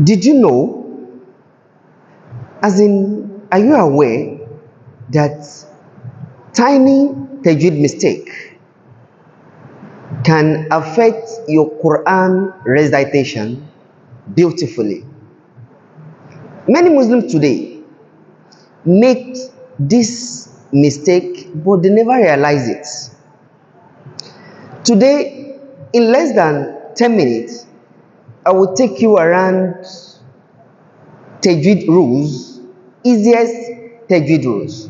Did you know, are you aware that tiny Tajweed mistake can affect your Quran recitation beautifully? Many Muslims today make this mistake, but they never realize it. Today, in less than 10 minutes, I will take you around Tajweed rules, easiest Tajweed rules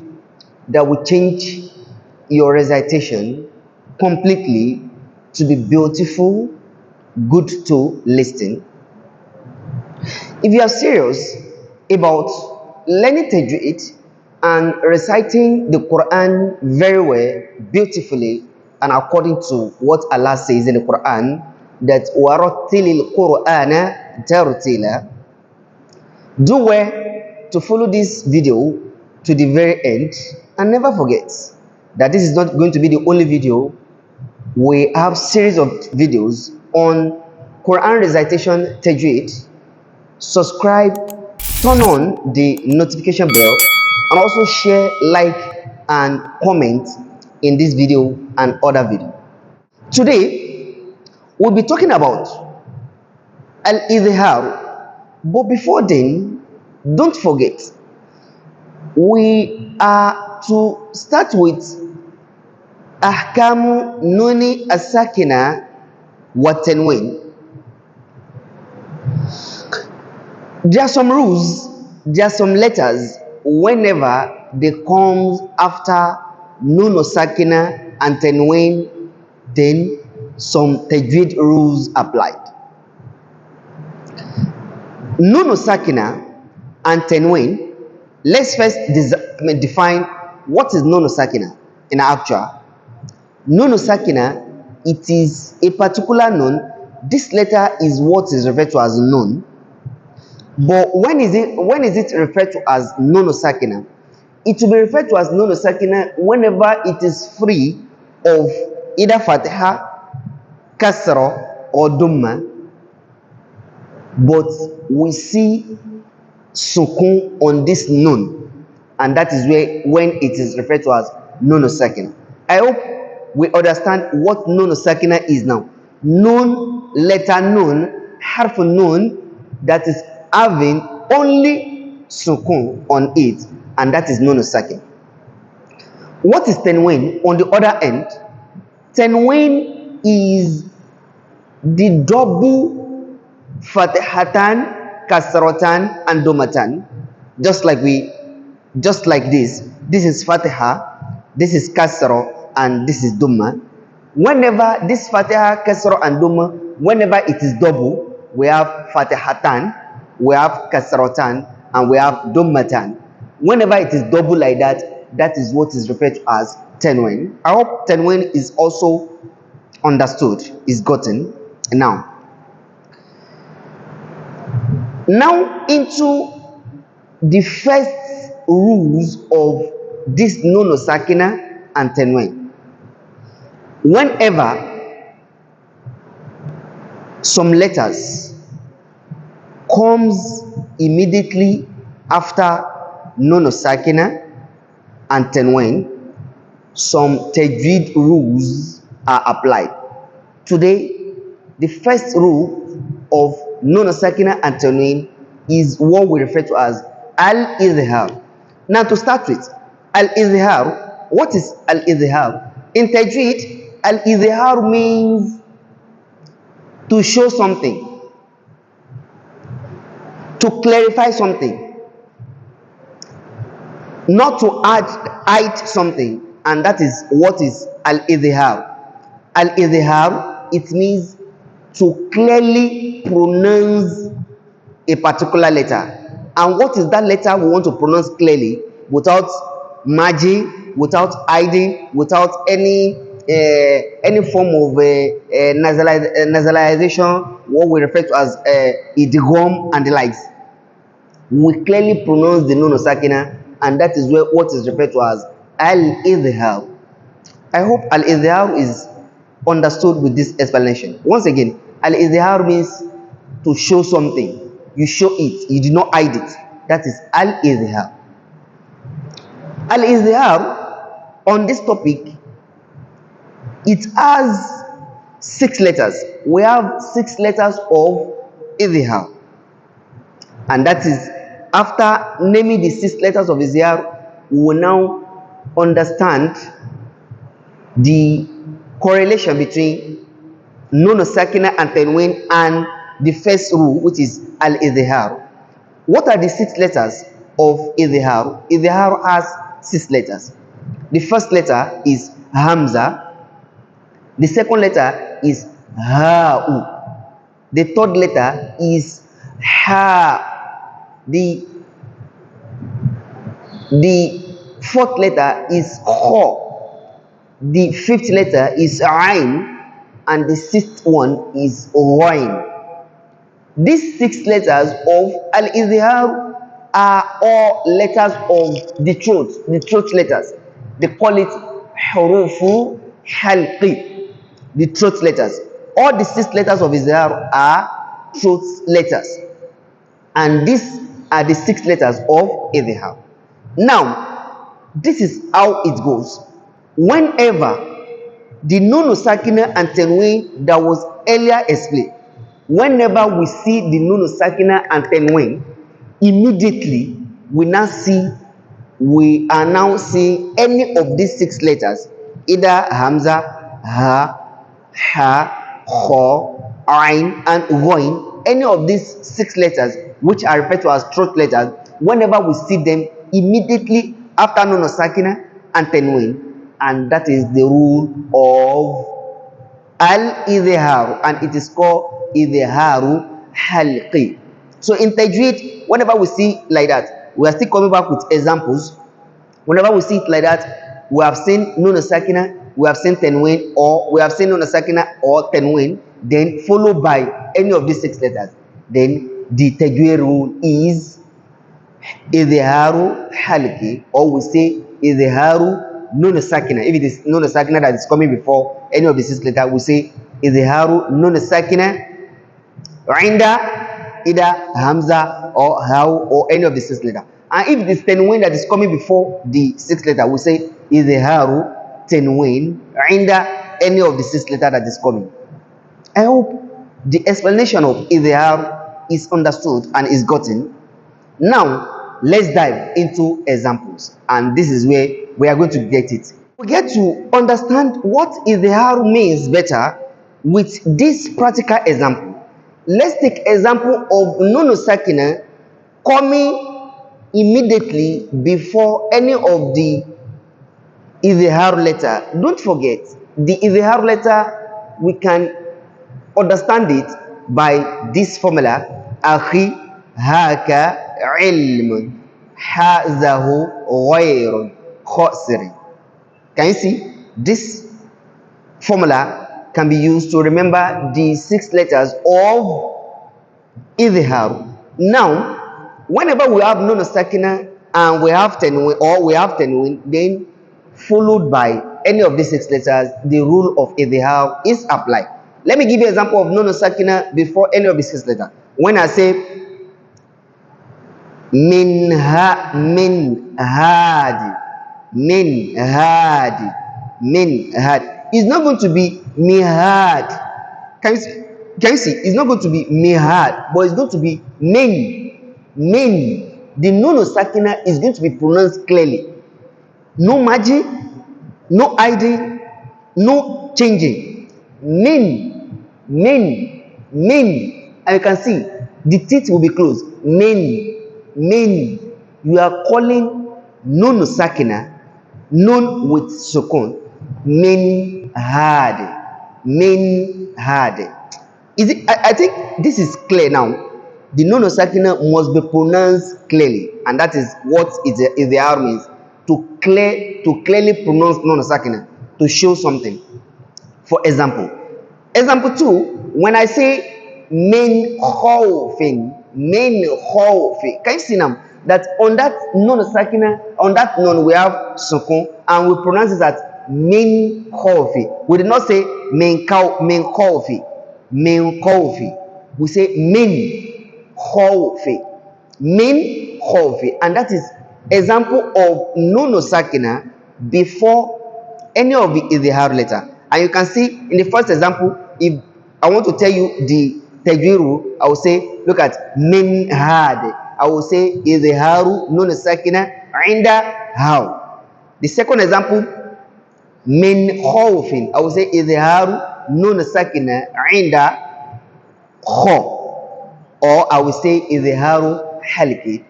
that will change your recitation completely to be beautiful, good to listen. If you are serious about learning Tajweed and reciting the Quran very well, beautifully, and according to what Allah says in the Quran, that وَرَتِّلِ الْقُرْآنَ تَرْتِيلًا, do well to follow this video to the very end, and never forget that this is not going to be the only video. We have series of videos on Quran recitation Tajweed. Subscribe, turn on the notification bell, and also share, like, and comment in this video and other video. Today we'll be talking about Iẓhār. But before then, don't forget, we are to start with Arqam Nuni Sakinah Tanween. There are some rules, there are some letters whenever they come after Nun Sakinah and Tanween, then some Tajweed rules applied. Nun Sakinah and Tanween, let's first define what is Nun Sakinah in actual. Nun Sakinah, it is a particular nun. This letter is what is referred to as nun. But when is it referred to as Nun Sakinah? It will be referred to as Nun Sakinah whenever it is free of either Fatiha, Kasra, or Dhamma. But we see sukun on this nun, and that is when it is referred to as Nun Sakinah. I hope we understand what Nun Sakinah is now. Nun, letter nun, harf nun, that is having only sukun on it, and that is Nun Sakinah. What is Tanween? On the other end, Tanween is the double Fatihatan, Kasratan, and Domatan. Just like this. This is Fatiha, this is Kasra, and this is Dhamma. Whenever this Fatiha, Kasra, and Dhamma, whenever it is double, we have Fatihatan, we have Kasratan, and we have Dhammatan. Whenever it is double like that, that is what is referred to as Tanween. I hope Tanween is also understood, is gotten now. Now into the first rules of this Nun Sakinah and Tanween. Whenever some letters comes immediately after Nun Sakinah and Tanween, some Tajweed rules are applied. Today, the first rule of Nun Sakinah and Tanween is what we refer to as Al-Iẓhār. Now to start with, Al-Iẓhār, what is Al-Iẓhār? In Tajweed, Al-Iẓhār means to show something, to clarify something, not to hide something, and that is what is Al-Iẓhār. Al-Iẓhār, it means to clearly pronounce a particular letter. And what is that letter we want to pronounce clearly, without merging, without hiding, without any form of nasalization, what we refer to as Idgham and the likes. We clearly pronounce the Nun Sakinah, and that is what is referred to as Al-Iẓhār. I hope Al-Iẓhār is understood with this explanation. Once again, Al-Iẓhār means to show something, you show it, you do not hide it. That is al-Iẓhār. Al-Iẓhār, on this topic, it has 6 letters. We have 6 letters of Iẓhār. And that is, after naming the 6 letters of Iẓhār, we will now understand the correlation between Nun Sakinah and Tanween and the first rule, which is al-Iẓhār. What are the 6 letters of Iẓhār? Iẓhār has 6 letters. The first letter is Hamza. The second letter is Ha'u. The third letter is Ha. The fourth letter is Kha. The fifth letter is Ain, and the 6th one is Ghain. These 6 letters of al-Iẓhār are all letters of the throat letters. They call it Hurufu Halqi, the throat letters. All the 6 letters of Iẓhār are throat letters, and these are the 6 letters of Iẓhār. Now, this is how it goes. Whenever the Nun Sakinah and Tanween that was earlier explained, whenever we see the Nun Sakinah and Tanween, immediately we are now seeing any of these 6 letters, either Hamza, Ha, Ha, Kha, Ain, and Ghain. Any of these 6 letters, which are referred to as throat letters, whenever we see them, immediately after Nun Sakinah and Tanween, and that is the rule of al-Iẓhār, and it is called Iẓhāru Halqi. So in Tajweed, whenever we see like that, we are still coming back with examples. Whenever we see it like that, we have seen Nun Sakinah, we have seen Tanween, or we have seen Nun Sakinah or Tanween, then followed by any of these 6 letters. Then the Tajweed rule is Iẓhāru Halqi, or we say Iẓhāru Nun Sakinah. If it is Nun Sakinah that is coming before any of the 6 letters, we say Iẓhāru Nun Sakinah Inda either Hamza or Hau or any of the 6 letters. And if it is Tanween that is coming before the 6 letter, we say Iẓhāru Tanween Inda any of the 6 letters that is coming. I hope the explanation of Iẓhār is understood and is gotten. Now, let's dive into examples, and this is where we are going to get it. We get to understand what Iẓhār means better with this practical example. Let's take example of Nun Sakinah coming immediately before any of the Iẓhār letter. Don't forget, the Iẓhār letter, we can understand it by this formula: Akhi haka ilmun hazahu ghayrun khasirin. Can you see? This formula can be used to remember the 6 letters of Iẓhār. Now, whenever we have Nun Sakinah and we have Tanween, or we have Tanween, then followed by any of these 6 letters, the rule of Iẓhār is applied. Let me give you an example of Nun Sakinah before any of the 6 letters. When I say min hadi, it's not going to be mihad. Can you see? It's not going to be mihad, but it's going to be min. The Nun Sakinah is going to be pronounced clearly. No magic, no hiding, no changing. Min. And you can see the teeth will be closed. Min. You are calling Nun Sakinah, Nun with sukun. Min hadi. Is it? I think this is clear now. The Nun Sakinah must be pronounced clearly, and that is what Iẓhār means. To clearly pronounce Nun Sakinah, to show something. For example 2, when I say min khawfin, can you see now that on that Nun Sakinah, on that Nun we have sukun, and we pronounce it as min khawfi. We did not say min khawfi. We say min. khawfi. Min khawfi. And that is example of nun sakina before any of the Iẓhār letter. And you can see in the first example, if I want to tell you the Tajweed rule, I will say, look at min had. I will say Iẓhāru nun sakina inda how. The second example, min khawfin. I will say Iẓhāru nun sakina inda khaw. Or I will say Iẓhāru halqi.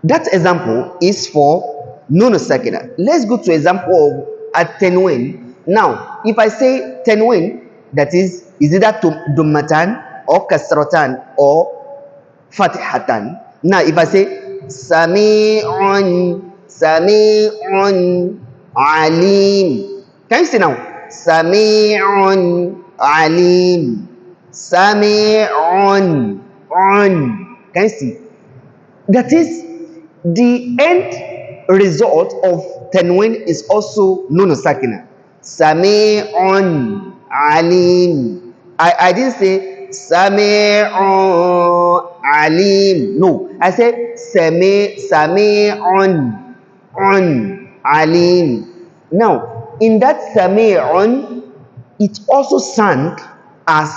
That example is for nun sakina. Let's go to example of at-tanween. Now, if I say tanween, that is either dummatan or kasratan or fathatan. Now, if I say sami'un, sami'un, alim. Can you see now? Sami'un, alim. Sami'un, on. Can you see? That is the end result of tanween is also nun sakina. Sami'un, alim. I didn't say sami'un, alim. No, I said sami'un, on, alim. Now, in that sami'un, it also sounds as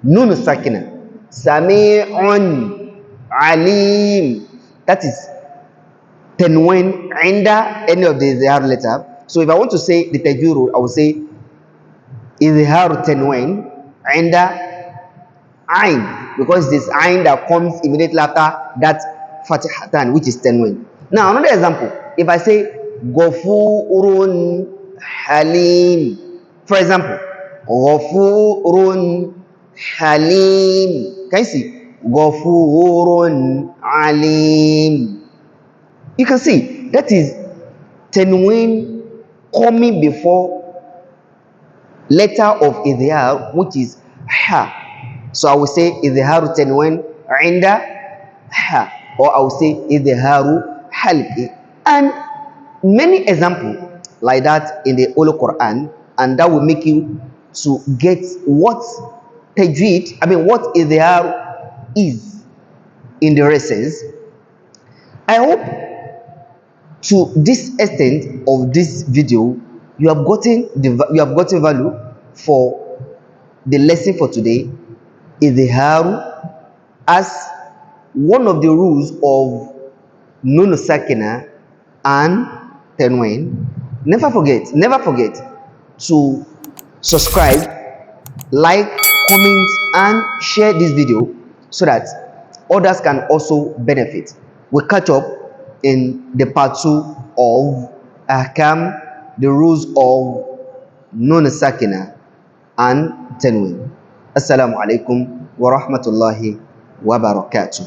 nun sakina. Sami'un, alim. That is tanween inda any of the Iẓhār letter. So if I want to say the Tajweed rule, I will say Iẓhār tanween inda ain, because this ain that comes immediately after that fathatan, which is tanween. Now another example, if I say ghafurun halim, for example, ghafurun halim. Can you see? Ghafurun alim. You can see that is tanween coming before letter of Iẓhār, which is ha. So I will say Iẓhāru tanween inda ha, or I will say Iẓhāru halqi. And many examples like that in the Holy Qur'an, and that will make you to get what Tajweed, what Iẓhār is in the essence. I hope to this extent of this video you have gotten value for the lesson for today. Iẓhār as one of the rules of nun sakina and tanween. Never forget to subscribe, like, comment and share this video so that others can also benefit. We'll catch up in the part 2 of Arqam, the rules of nun sakina and tanween. Assalamu alaikum wa rahmatullahi wa barakatuh.